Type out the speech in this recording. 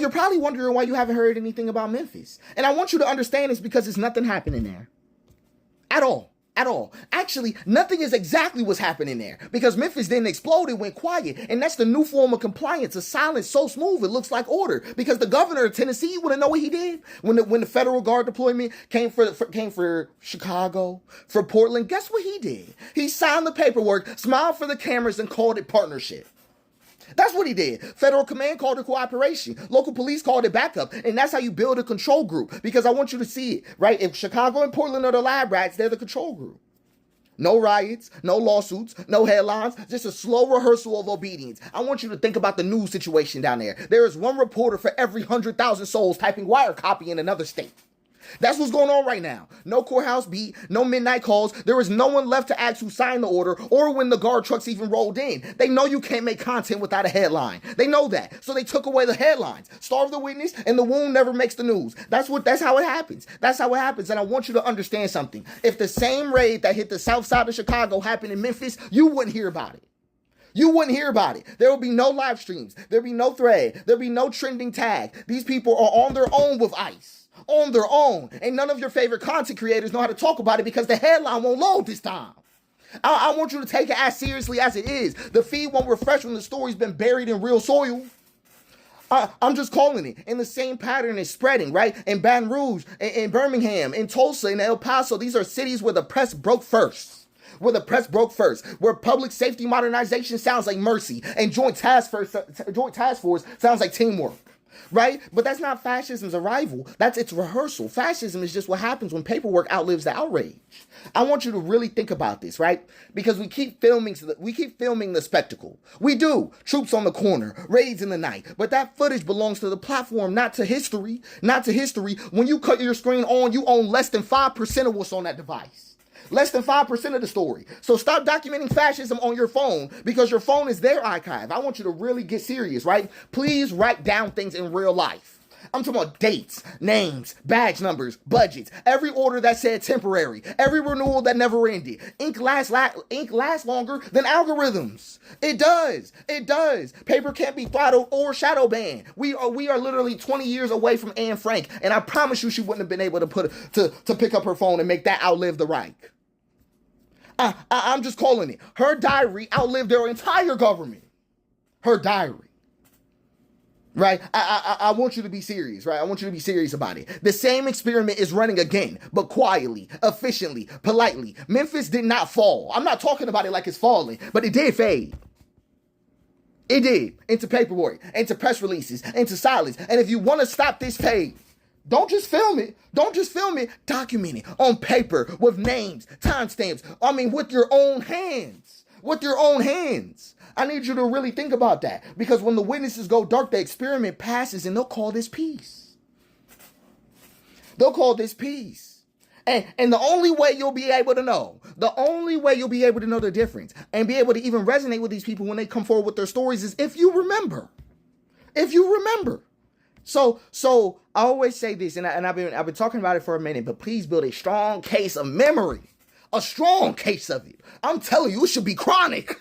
You're probably wondering why you haven't heard anything about Memphis. And I want you to understand this because there's nothing happening there. At all. At all. Actually, nothing is exactly what's happening there because Memphis didn't explode, it went quiet. And that's the new form of compliance, a silence so smooth it looks like order. Because the governor of Tennessee, you want to know what he did? When the federal guard deployment came for Chicago, for Portland, guess what he did? He signed the paperwork, smiled for the cameras, and called it partnership. That's what he did. Federal command called it cooperation. Local police called it backup. And that's how you build a control group. Because I want you to see it, right? If Chicago and Portland are the lab rats, they're the control group. No riots, no lawsuits, no headlines, just a slow rehearsal of obedience. I want you to think about the news situation down there. There is one reporter for every 100,000 souls typing wire copy in another state. That's what's going on right now. No courthouse beat, no midnight calls. There is no one left to ask who signed the order or when the guard trucks even rolled in. They know you can't make content without a headline. They know that. So they took away the headlines. Starve the witness and the wound never makes the news. That's how it happens. That's how it happens. And I want you to understand something. If the same raid that hit the south side of Chicago happened in Memphis, you wouldn't hear about it. You wouldn't hear about it. There will be no live streams. There'll be no thread. There'll be no trending tag. These people are on their own with ICE. On their own. And none of your favorite content creators know how to talk about it because the headline won't load this time. I want you to take it as seriously as it is. The feed won't refresh when the story's been buried in real soil. I'm just calling it. And the same pattern is spreading, right? In Baton Rouge, in Birmingham, in Tulsa, in El Paso, these are cities where the press broke first. Where public safety modernization sounds like mercy and joint task force sounds like teamwork. Right? But that's not fascism's arrival. That's its rehearsal. Fascism is just what happens when paperwork outlives the outrage. I want you to really think about this, right? Because we keep filming the spectacle. We do. Troops on the corner, raids in the night. But that footage belongs to the platform, not to history. Not to history. When you cut your screen on, you own less than 5% of what's on that device. Less than 5% of the story. So stop documenting fascism on your phone because your phone is their archive. I want you to really get serious, right? Please write down things in real life. I'm talking about dates, names, badge numbers, budgets, every order that said temporary, every renewal that never ended. Ink lasts longer than algorithms. It does. Paper can't be throttled or shadow banned. We are literally 20 years away from Anne Frank, and I promise you she wouldn't have been able to pick up her phone and make that outlive the Reich. I'm just calling it. Her diary outlived their entire government. Her diary. Right? I want you to be serious, right? I want you to be serious about it. The same experiment is running again, but quietly, efficiently, politely. Memphis did not fall. I'm not talking about it like it's falling, but it did fade. It did. Into paperwork, into press releases, into silence. And if you want to stop this fade, don't just film it. Document it on paper with names, timestamps. With your own hands. I need you to really think about that because when the witnesses go dark, the experiment passes and they'll call this peace. And the only way you'll be able to know the difference and be able to even resonate with these people when they come forward with their stories is if you remember. So I always say this, and I've been talking about it for a minute, but please build a strong case of memory. A strong case of it. I'm telling you, it should be chronic.